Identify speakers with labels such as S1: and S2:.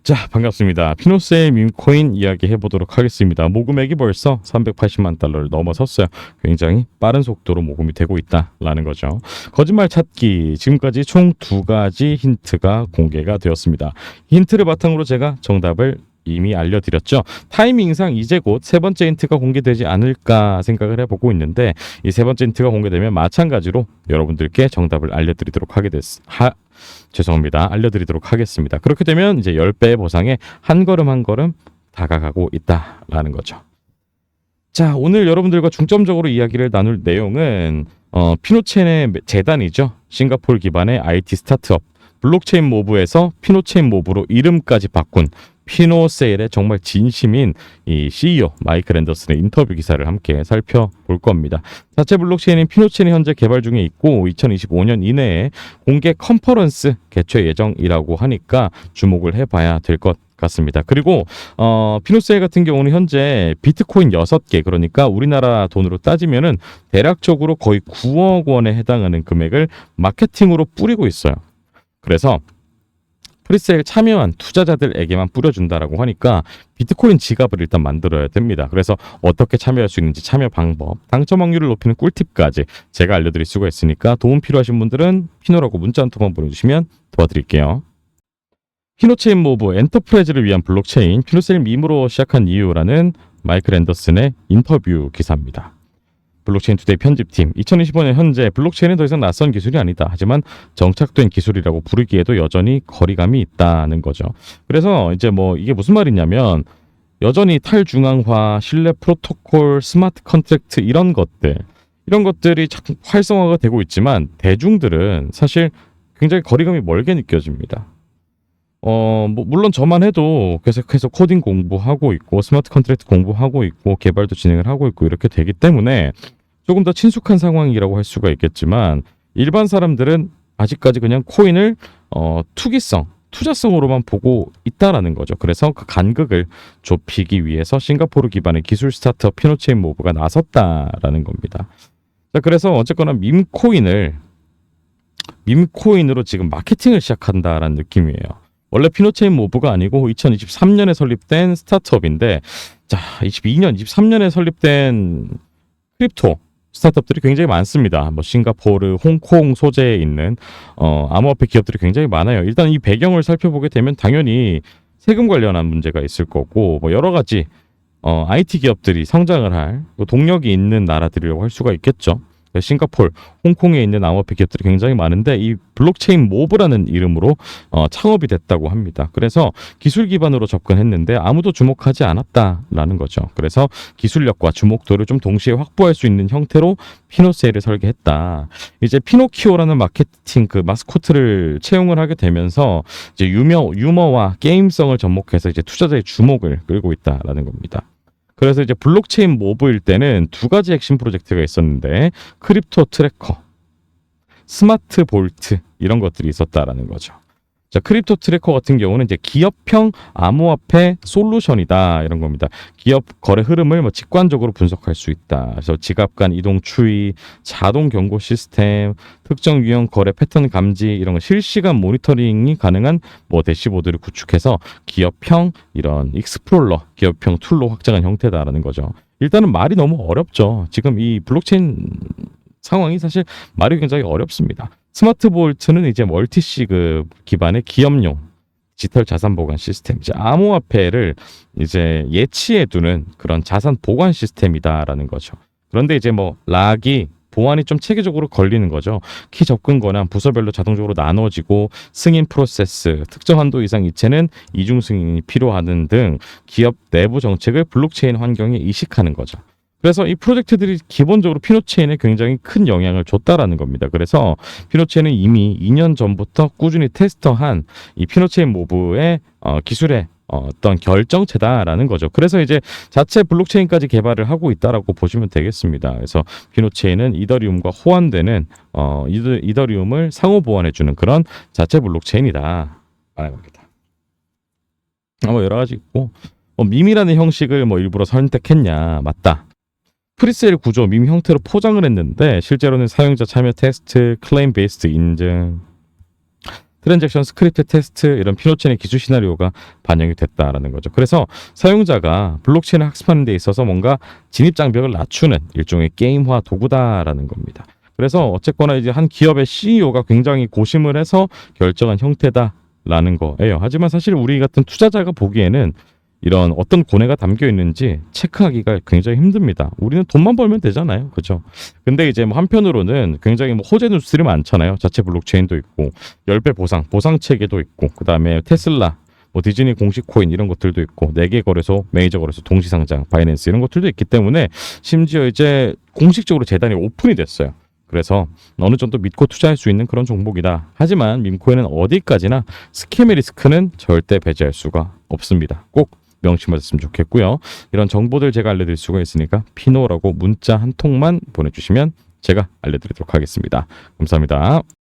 S1: 자, 반갑습니다. 피노세의 밈코인 이야기 해보도록 하겠습니다. 모금액이 벌써 380만 달러를 넘어섰어요. 굉장히 빠른 속도로 모금이 되고 있다라는 거죠. 거짓말 찾기, 지금까지 총 2가지 힌트가 공개가 되었습니다. 힌트를 바탕으로 제가 정답을 이미 알려드렸죠. 타이밍상 이제 곧 세 번째 힌트가 공개되지 않을까 생각을 해보고 있는데, 이 세 번째 힌트가 공개되면 마찬가지로 여러분들께 정답을 알려드리도록 알려드리도록 하겠습니다. 그렇게 되면 이제 10배의 보상에 한 걸음 한 걸음 다가가고 있다라는 거죠. 자, 오늘 여러분들과 중점적으로 이야기를 나눌 내용은 피노체인의 재단이죠. 싱가포르 기반의 IT 스타트업 블록체인 모브에서 피노체인 모브로 이름까지 바꾼 피노세일의 정말 진심인 이 CEO 마이클 앤더슨의 인터뷰 기사를 함께 살펴볼 겁니다. 자체 블록체인인 피노체인이 현재 개발 중에 있고 2025년 이내에 공개 컨퍼런스 개최 예정이라고 하니까 주목을 해봐야 될 것 같습니다. 그리고 피노세일 같은 경우는 현재 비트코인 6개, 그러니까 우리나라 돈으로 따지면은 대략적으로 거의 9억 원에 해당하는 금액을 마케팅으로 뿌리고 있어요. 그래서 프리세일 참여한 투자자들에게만 뿌려준다라고 하니까 비트코인 지갑을 일단 만들어야 됩니다. 그래서 어떻게 참여할 수 있는지, 참여 방법, 당첨 확률을 높이는 꿀팁까지 제가 알려드릴 수가 있으니까 도움 필요하신 분들은 피노라고 문자 한 통만 보내주시면 도와드릴게요. 피노체인 모브 엔터프라이즈를 위한 블록체인, 피노세일 밈으로 시작한 이유라는 마이클 앤더슨의 인터뷰 기사입니다. 블록체인 투데이 편집팀, 2025년 현재 블록체인은 더 이상 낯선 기술이 아니다. 하지만 정착된 기술이라고 부르기에도 여전히 거리감이 있다는 거죠. 그래서 이제 뭐 이게 무슨 말이냐면, 여전히 탈중앙화, 신뢰 프로토콜, 스마트 컨트랙트 이런 것들이 활성화가 되고 있지만 대중들은 사실 굉장히 거리감이 멀게 느껴집니다. 물론 저만 해도 계속해서 코딩 공부하고 있고 스마트 컨트랙트 공부하고 있고 개발도 진행을 하고 있고 이렇게 되기 때문에 조금 더 친숙한 상황이라고 할 수가 있겠지만, 일반 사람들은 아직까지 그냥 코인을 투자성으로만 보고 있다라는 거죠. 그래서 그 간극을 좁히기 위해서 싱가포르 기반의 기술 스타트업 피노체인 모브가 나섰다라는 겁니다. 자, 그래서 어쨌거나 밈코인으로 지금 마케팅을 시작한다라는 느낌이에요. 원래 피노체인 모브가 아니고 2023년에 설립된 스타트업인데, 자, 23년에 설립된 크립토 스타트업들이 굉장히 많습니다. 뭐 싱가포르, 홍콩 소재에 있는 암호화폐 기업들이 굉장히 많아요. 일단 이 배경을 살펴보게 되면 당연히 세금 관련한 문제가 있을 거고, 뭐 여러 가지 IT 기업들이 성장을 할 동력이 있는 나라들이라고 할 수가 있겠죠. 싱가포르, 홍콩에 있는 암호화폐 기업들이 굉장히 많은데, 이 블록체인 모브라는 이름으로 창업이 됐다고 합니다. 그래서 기술 기반으로 접근했는데 아무도 주목하지 않았다라는 거죠. 그래서 기술력과 주목도를 좀 동시에 확보할 수 있는 형태로 피노세일을 설계했다. 이제 피노키오라는 마케팅 그 마스코트를 채용을 하게 되면서 이제 유머와 게임성을 접목해서 이제 투자자의 주목을 끌고 있다라는 겁니다. 그래서 이제 블록체인 모브일 때는 2가지 핵심 프로젝트가 있었는데, 크립토 트래커, 스마트 볼트 이런 것들이 있었다라는 거죠. 자, 크립토 트래커 같은 경우는 이제 기업형 암호화폐 솔루션이다 이런 겁니다. 기업 거래 흐름을 뭐 직관적으로 분석할 수 있다. 그래서 지갑 간 이동 추이, 자동 경고 시스템, 특정 유형 거래 패턴 감지 이런 거 실시간 모니터링이 가능한 뭐 대시보드를 구축해서 기업형 이런 익스플로러, 기업형 툴로 확장한 형태다라는 거죠. 일단은 말이 너무 어렵죠. 지금 이 블록체인 상황이 사실 말이 굉장히 어렵습니다. 스마트 볼트는 이제 멀티시급 기반의 기업용 디지털 자산 보관 시스템, 이제 암호화폐를 이제 예치해 두는 그런 자산 보관 시스템이다라는 거죠. 그런데 이제 뭐 락이 보안이 좀 체계적으로 걸리는 거죠. 키 접근 권한 부서별로 자동적으로 나눠지고, 승인 프로세스, 특정 한도 이상 이체는 이중 승인이 필요하는 등 기업 내부 정책을 블록체인 환경에 이식하는 거죠. 그래서 이 프로젝트들이 기본적으로 피노체인에 굉장히 큰 영향을 줬다라는 겁니다. 그래서 피노체인은 이미 2년 전부터 꾸준히 테스터한 이 피노체인 모브의 기술의 어떤 결정체다라는 거죠. 그래서 이제 자체 블록체인까지 개발을 하고 있다라고 보시면 되겠습니다. 그래서 피노체인은 이더리움과 호환되는 이더리움을 상호 보완해주는 그런 자체 블록체인이다. 말합니다. 뭐 여러 가지 있고, 밈이라는 형식을 뭐 일부러 선택했냐, 맞다. 프리세일 구조 밈 형태로 포장을 했는데 실제로는 사용자 참여 테스트, 클레임 베이스드 인증 트랜잭션 스크립트 테스트 이런 피노체인의 기술 시나리오가 반영이 됐다라는 거죠. 그래서 사용자가 블록체인을 학습하는 데 있어서 뭔가 진입 장벽을 낮추는 일종의 게임화 도구다라는 겁니다. 그래서 어쨌거나 이제 한 기업의 CEO가 굉장히 고심을 해서 결정한 형태다라는 거예요. 하지만 사실 우리 같은 투자자가 보기에는 이런 어떤 고뇌가 담겨 있는지 체크하기가 굉장히 힘듭니다. 우리는 돈만 벌면 되잖아요. 그죠? 근데 이제 뭐 한편으로는 굉장히 뭐 호재 뉴스들이 많잖아요. 자체 블록체인도 있고, 10배 보상 체계도 있고, 그 다음에 테슬라, 뭐 디즈니 공식 코인 이런 것들도 있고, 4개 거래소, 메이저 거래소 동시 상장, 바이낸스 이런 것들도 있기 때문에 심지어 이제 공식적으로 재단이 오픈이 됐어요. 그래서 어느 정도 믿고 투자할 수 있는 그런 종목이다. 하지만 밈코인은 어디까지나 스캠의 리스크는 절대 배제할 수가 없습니다. 꼭 명심하셨으면 좋겠고요. 이런 정보들 제가 알려드릴 수가 있으니까 피노라고 문자 한 통만 보내주시면 제가 알려드리도록 하겠습니다. 감사합니다.